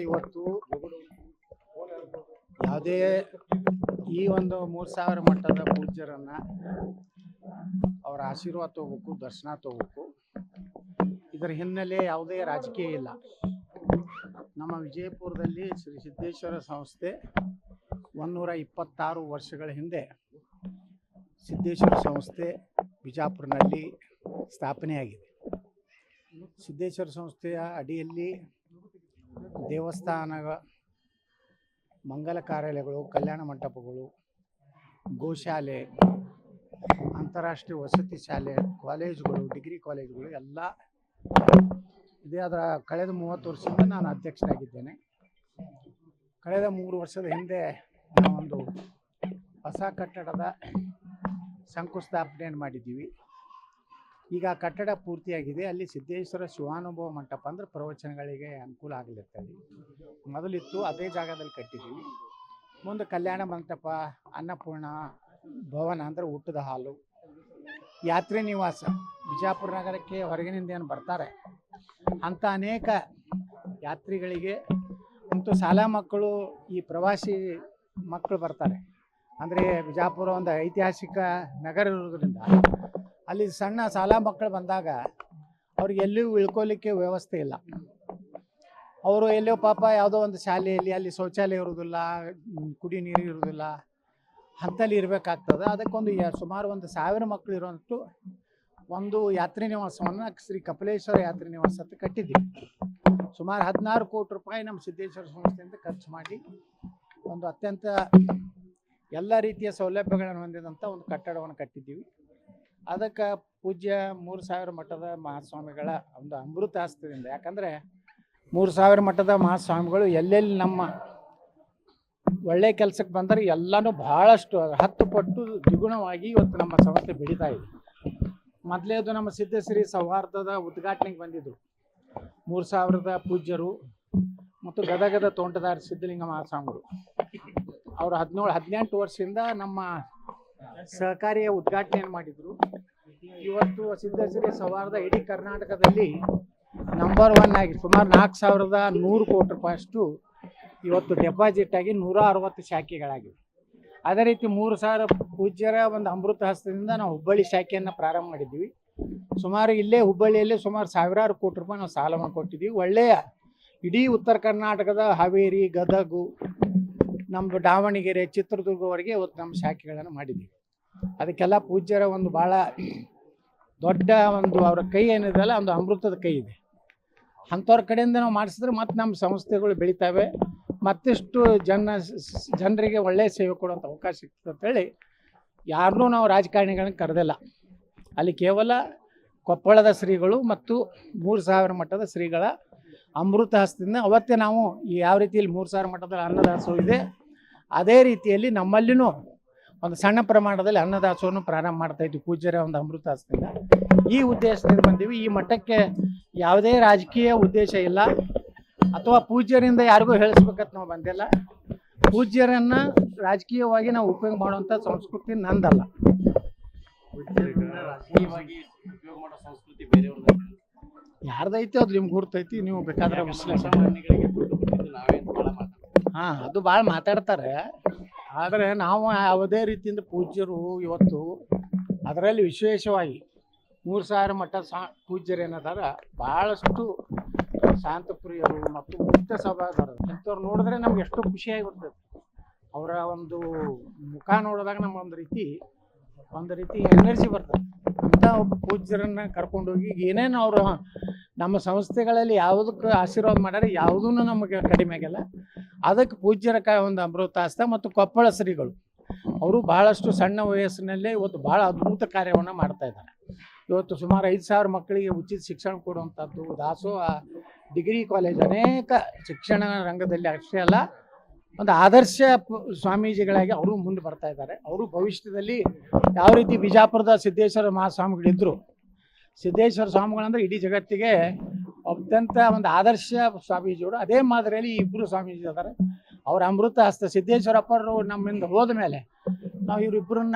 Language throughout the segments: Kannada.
ಇವತ್ತು ಯಾವುದೇ ಈ ಒಂದು 3000 ಮಟ್ಟದ ಪೂಜ್ಯರನ್ನ ಅವರ ಆಶೀರ್ವಾದ ತಗೋಬೇಕು, ದರ್ಶನ ತಗೋಬೇಕು. ಇದರ ಹಿನ್ನೆಲೆ ಯಾವುದೇ ರಾಜಕೀಯ ಇಲ್ಲ. ನಮ್ಮ ವಿಜಯಪುರದಲ್ಲಿ ಶ್ರೀ ಸಿದ್ದೇಶ್ವರ ಸಂಸ್ಥೆ 126 ವರ್ಷಗಳ ಹಿಂದೆ ಸಿದ್ದೇಶ್ವರ ಸಂಸ್ಥೆ ಬಿಜಾಪುರನಲ್ಲಿ ಸ್ಥಾಪನೆಯಾಗಿದೆ. ಸಿದ್ದೇಶ್ವರ ಸಂಸ್ಥೆಯ ಅಡಿಯಲ್ಲಿ ದೇವಸ್ಥಾನ, ಮಂಗಲ ಕಾರ್ಯಾಲಯಗಳು, ಕಲ್ಯಾಣ ಮಂಟಪಗಳು, ಗೋಶಾಲೆ, ಅಂತಾರಾಷ್ಟ್ರೀಯ ವಸತಿ ಶಾಲೆ, ಕಾಲೇಜುಗಳು, ಡಿಗ್ರಿ ಕಾಲೇಜುಗಳು ಎಲ್ಲ ಇದೆ. ಅದರ ಕಳೆದ 30 ವರ್ಷದಿಂದ ನಾನು ಅಧ್ಯಕ್ಷರಾಗಿದ್ದೇನೆ. ಕಳೆದ 3 ವರ್ಷದ ಹಿಂದೆ ನಾವೊಂದು ಹೊಸ ಕಟ್ಟಡದ ಶಂಕುಸ್ಥಾಪನೆಯನ್ನು ಮಾಡಿದ್ದೀವಿ. ಈಗ ಕಟ್ಟಡ ಪೂರ್ತಿಯಾಗಿದೆ. ಅಲ್ಲಿ ಸಿದ್ದೇಶ್ವರ ಶಿವಾನುಭವ ಮಂಟಪ ಅಂದರೆ ಪ್ರವಚನಗಳಿಗೆ ಅನುಕೂಲ ಆಗಲಿರ್ತದೆ. ಮೊದಲಿತ್ತು, ಅದೇ ಜಾಗದಲ್ಲಿ ಕಟ್ಟಿದ್ದೀವಿ. ಮುಂದೆ ಕಲ್ಯಾಣ ಮಂಟಪ, ಅನ್ನಪೂರ್ಣ ಭವನ ಅಂದರೆ ಊಟದ ಹಾಲು, ಯಾತ್ರಿ ನಿವಾಸ, ಬಿಜಾಪುರ ನಗರಕ್ಕೆ ಹೊರಗಿನಿಂದ ಏನು ಬರ್ತಾರೆ ಅಂಥ ಅನೇಕ ಯಾತ್ರಿಗಳಿಗೆ ಮತ್ತು ಶಾಲಾ ಮಕ್ಕಳು, ಈ ಪ್ರವಾಸಿ ಮಕ್ಕಳು ಬರ್ತಾರೆ. ಅಂದರೆ ಬಿಜಾಪುರ ಒಂದು ಐತಿಹಾಸಿಕ ನಗರ ಇರೋದ್ರಿಂದ ಅಲ್ಲಿ ಸಣ್ಣ ಶಾಲಾ ಮಕ್ಕಳು ಬಂದಾಗ ಅವ್ರಿಗೆ ಎಲ್ಲಿಯೂ ಇಳ್ಕೊಳ್ಳಿಕ್ಕೆ ವ್ಯವಸ್ಥೆ ಇಲ್ಲ. ಅವರು ಎಲ್ಲೋ ಪಾಪ ಯಾವುದೋ ಒಂದು ಶಾಲೆಯಲ್ಲಿ ಅಲ್ಲಿ ಶೌಚಾಲಯ ಇರೋದಿಲ್ಲ, ಕುಡಿ ನೀರು ಇರೋದಿಲ್ಲ, ಅಂಥಲ್ಲಿ ಇರಬೇಕಾಗ್ತದೆ. ಅದಕ್ಕೊಂದು ಸುಮಾರು 1000 ಮಕ್ಕಳು ಇರುವಂಥ ಒಂದು ಯಾತ್ರಿ ನಿವಾಸವನ್ನು ಶ್ರೀ ಕಪಿಲೇಶ್ವರ ಯಾತ್ರಿ ನಿವಾಸ ಅಂತ ಕಟ್ಟಿದ್ದೀವಿ. ಸುಮಾರು 16 ಕೋಟಿ ರೂಪಾಯಿ ನಮ್ಮ ಸಿದ್ದೇಶ್ವರ ಸಂಸ್ಥೆಯಿಂದ ಖರ್ಚು ಮಾಡಿ ಒಂದು ಅತ್ಯಂತ ಎಲ್ಲ ರೀತಿಯ ಸೌಲಭ್ಯಗಳನ್ನು ಹೊಂದಿದಂಥ ಒಂದು ಕಟ್ಟಡವನ್ನು ಕಟ್ಟಿದ್ದೀವಿ. ಅದಕ್ಕೆ ಪೂಜ್ಯ 3000 ಮಠದ ಮಹಾಸ್ವಾಮಿಗಳ ಒಂದು ಅಮೃತ ಹಸ್ತದಿಂದ, ಯಾಕಂದರೆ 3000 ಮಠದ ಮಹಾಸ್ವಾಮಿಗಳು ಎಲ್ಲೆಲ್ಲಿ ನಮ್ಮ ಒಳ್ಳೆಯ ಕೆಲಸಕ್ಕೆ ಬಂದರೆ ಎಲ್ಲನೂ ಭಾಳಷ್ಟು 10 ಪಟ್ಟು ದ್ವಿಗುಣವಾಗಿ ಇವತ್ತು ನಮ್ಮ ಸಂಸ್ಥೆ ಬೆಳೀತಾ ಇದೆ. ಮೊದಲೇದು ನಮ್ಮ ಸಿದ್ಧಶ್ರೀ ಸೌಹಾರ್ದದ ಉದ್ಘಾಟನೆಗೆ ಬಂದಿದ್ದರು 3000 ಪೂಜ್ಯರು ಮತ್ತು ಗದಗದ ತೋಂಟದಾರ ಸಿದ್ಧಲಿಂಗ ಮಹಾಸ್ವಾಮಿಗಳು. ಅವರು 17-18 ವರ್ಷದಿಂದ ನಮ್ಮ ಸಹಕಾರಿಯ ಉದ್ಘಾಟನೆಯನ್ನು ಮಾಡಿದರು. ಇವತ್ತು ಸಿದ್ಧಶ್ರೀ ಸೌಹಾರ್ದ ಇಡೀ ಕರ್ನಾಟಕದಲ್ಲಿ ನಂಬರ್ 1 ಆಗಿ ಸುಮಾರು 4100 ಕೋಟಿ ರೂಪಾಯಿಯಷ್ಟು ಇವತ್ತು ಡೆಪಾಸಿಟ್ ಆಗಿ 160 ಶಾಖೆಗಳಾಗಿವೆ. ಅದೇ ರೀತಿ 3000 ಪೂಜ್ಯರ ಒಂದು ಅಮೃತ ಹಸ್ತದಿಂದ ನಾವು ಹುಬ್ಬಳ್ಳಿ ಶಾಖೆಯನ್ನು ಪ್ರಾರಂಭ ಮಾಡಿದ್ದೀವಿ. ಸುಮಾರು ಇಲ್ಲೇ ಹುಬ್ಬಳ್ಳಿಯಲ್ಲೇ ಸುಮಾರು 1000 ಕೋಟಿ ರೂಪಾಯಿ ನಾವು ಸಾಲವನ್ನು ಕೊಟ್ಟಿದ್ದೀವಿ. ಒಳ್ಳೆಯ ಇಡೀ ಉತ್ತರ ಕರ್ನಾಟಕದ ಹಾವೇರಿ, ಗದಗು, ನಮ್ಮದು ದಾವಣಗೆರೆ, ಚಿತ್ರದುರ್ಗವರೆಗೆ ಇವತ್ತು ನಮ್ಮ ಶಾಖೆಗಳನ್ನು ಮಾಡಿದ್ದೀವಿ. ಅದಕ್ಕೆಲ್ಲ ಪೂಜ್ಯರ ಒಂದು ಭಾಳ ದೊಡ್ಡ ಒಂದು ಅವರ ಕೈ ಏನಿದೆಯಲ್ಲ, ಒಂದು ಅಮೃತದ ಕೈ ಇದೆ. ಅಂಥವ್ರ ಕಡೆಯಿಂದ ನಾವು ಮಾಡಿಸಿದ್ರೆ ಮತ್ತು ನಮ್ಮ ಸಂಸ್ಥೆಗಳು ಬೆಳಿತಾವೆ, ಮತ್ತಿಷ್ಟು ಜನರಿಗೆ ಒಳ್ಳೆಯ ಸೇವೆ ಕೊಡುವಂಥ ಅವಕಾಶ ಸಿಗ್ತದೆ ಅಂತೇಳಿ ಯಾರನ್ನೂ ನಾವು ರಾಜಕಾರಣಿಗಳನ್ನ ಕರೆದಿಲ್ಲ. ಅಲ್ಲಿ ಕೇವಲ ಕೊಪ್ಪಳದ ಶ್ರೀಗಳು ಮತ್ತು 3000 ಮಠದ ಶ್ರೀಗಳ ಅಮೃತ ಹಸ್ತದಿಂದ ಅವತ್ತೇ ನಾವು ಯಾವ ರೀತಿಯಲ್ಲಿ 3000 ಮಠದಲ್ಲಿ ಅನ್ನದಾಸೋಹ ಇದೆ, ಅದೇ ರೀತಿಯಲ್ಲಿ ನಮ್ಮಲ್ಲಿನೂ ಒಂದು ಸಣ್ಣ ಪ್ರಮಾಣದಲ್ಲಿ ಅನ್ನದಾಸೋಹವನ್ನು ಪ್ರಾರಂಭ ಮಾಡ್ತಾಯಿದ್ವಿ ಪೂಜ್ಯರ ಒಂದು ಅಮೃತ ಹಸ್ತದಿಂದ. ಈ ಉದ್ದೇಶದಿಂದ ಬಂದೀವಿ. ಈ ಮಠಕ್ಕೆ ಯಾವುದೇ ರಾಜಕೀಯ ಉದ್ದೇಶ ಇಲ್ಲ ಅಥವಾ ಪೂಜ್ಯರಿಂದ ಯಾರಿಗೂ ಹೇಳಿಸ್ಬೇಕಂತ ನಾವು ಬಂದಿಲ್ಲ. ಪೂಜ್ಯರನ್ನು ರಾಜಕೀಯವಾಗಿ ನಾವು ಉಪಯೋಗ ಮಾಡುವಂಥ ಸಂಸ್ಕೃತಿ ನಂದಲ್ಲ. ಯಾರ್ದೈತಿ ಅದು ನಿಮ್ಗೆ ಗುರ್ತೈತಿ, ನೀವು ಬೇಕಾದ್ರೆ ಅದು ಭಾಳ ಮಾತಾಡ್ತಾರೆ. ಆದರೆ ನಾವು ಯಾವುದೇ ರೀತಿಯಿಂದ ಪೂಜ್ಯರು ಇವತ್ತು ಅದರಲ್ಲಿ ವಿಶೇಷವಾಗಿ 3000 ಮಠ ಪೂಜ್ಯರು ಏನದಾರ ಭಾಳಷ್ಟು ಶಾಂತಪ್ರಿಯರು ಮತ್ತು ಮುಕ್ತ ಸ್ವಭಾವದವರು. ಇಂಥವ್ರು ನೋಡಿದ್ರೆ ನಮ್ಗೆ ಎಷ್ಟು ಖುಷಿಯಾಗಿ ಬರ್ತದೆ. ಅವರ ಒಂದು ಮುಖ ನೋಡಿದಾಗ ನಮ್ಗೆ ಒಂದು ರೀತಿ ಎನರ್ಜಿ ಬರ್ತದೆ. ಅಂಥ ಒಬ್ಬ ಪೂಜ್ಯರನ್ನು ಕರ್ಕೊಂಡೋಗಿ ಏನೇನು ಅವರು ನಮ್ಮ ಸಂಸ್ಥೆಗಳಲ್ಲಿ ಯಾವುದಕ್ಕೆ ಆಶೀರ್ವಾದ ಮಾಡ್ಯಾರ ಯಾವುದೂ ನಮಗೆ ಕಡಿಮೆ ಆಗಿಲ್ಲ. ಅದಕ್ಕೆ ಪೂಜ್ಯರ ಒಂದು ಅಮೃತಾಸ್ತ ಮತ್ತು ಕೊಪ್ಪಳ ಶ್ರೀಗಳು ಅವರು ಭಾಳಷ್ಟು ಸಣ್ಣ ವಯಸ್ಸಿನಲ್ಲೇ ಇವತ್ತು ಭಾಳ ಅದ್ಭುತ ಕಾರ್ಯವನ್ನು ಮಾಡ್ತಾಯಿದ್ದಾರೆ. ಇವತ್ತು ಸುಮಾರು 5000 ಮಕ್ಕಳಿಗೆ ಉಚಿತ ಶಿಕ್ಷಣ ಕೊಡುವಂಥದ್ದು, ದಾಸೋಹ, ಡಿಗ್ರಿ ಕಾಲೇಜ್, ಅನೇಕ ಶಿಕ್ಷಣ ರಂಗದಲ್ಲಿ ಅಷ್ಟೇ ಅಲ್ಲ ಒಂದು ಆದರ್ಶ ಸ್ವಾಮೀಜಿಗಳಾಗಿ ಅವರು ಮುಂದೆ ಬರ್ತಾ ಇದ್ದಾರೆ. ಅವರು ಭವಿಷ್ಯದಲ್ಲಿ ಯಾವ ರೀತಿ ಬಿಜಾಪುರದ ಸಿದ್ದೇಶ್ವರ ಮಹಾಸ್ವಾಮಿಗಳಿದ್ದರು, ಸಿದ್ದೇಶ್ವರ ಸ್ವಾಮಿಗಳಂದ್ರೆ ಇಡೀ ಜಗತ್ತಿಗೆ ಅತ್ಯಂತ ಒಂದು ಆದರ್ಶ ಸ್ವಾಮೀಜಿಗಳು, ಅದೇ ಮಾದರಿಯಲ್ಲಿ ಈ ಇಬ್ಬರು ಸ್ವಾಮೀಜಿ ಇದ್ದಾರೆ. ಅವರ ಅಮೃತ ಹಸ್ತ ಸಿದ್ದೇಶ್ವರಪ್ಪರು ನಮ್ಮಿಂದ ಹೋದ ಮೇಲೆ ನಾವು ಇವರಿಬ್ಬರನ್ನ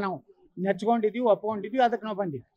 ನಾವು ನೆಚ್ಕೊಂಡಿದ್ದೀವಿ, ಒಪ್ಕೊಂಡಿದ್ದೀವಿ. ಅದಕ್ಕೆ ನಾವು ಬಂದಿದ್ದೀವಿ.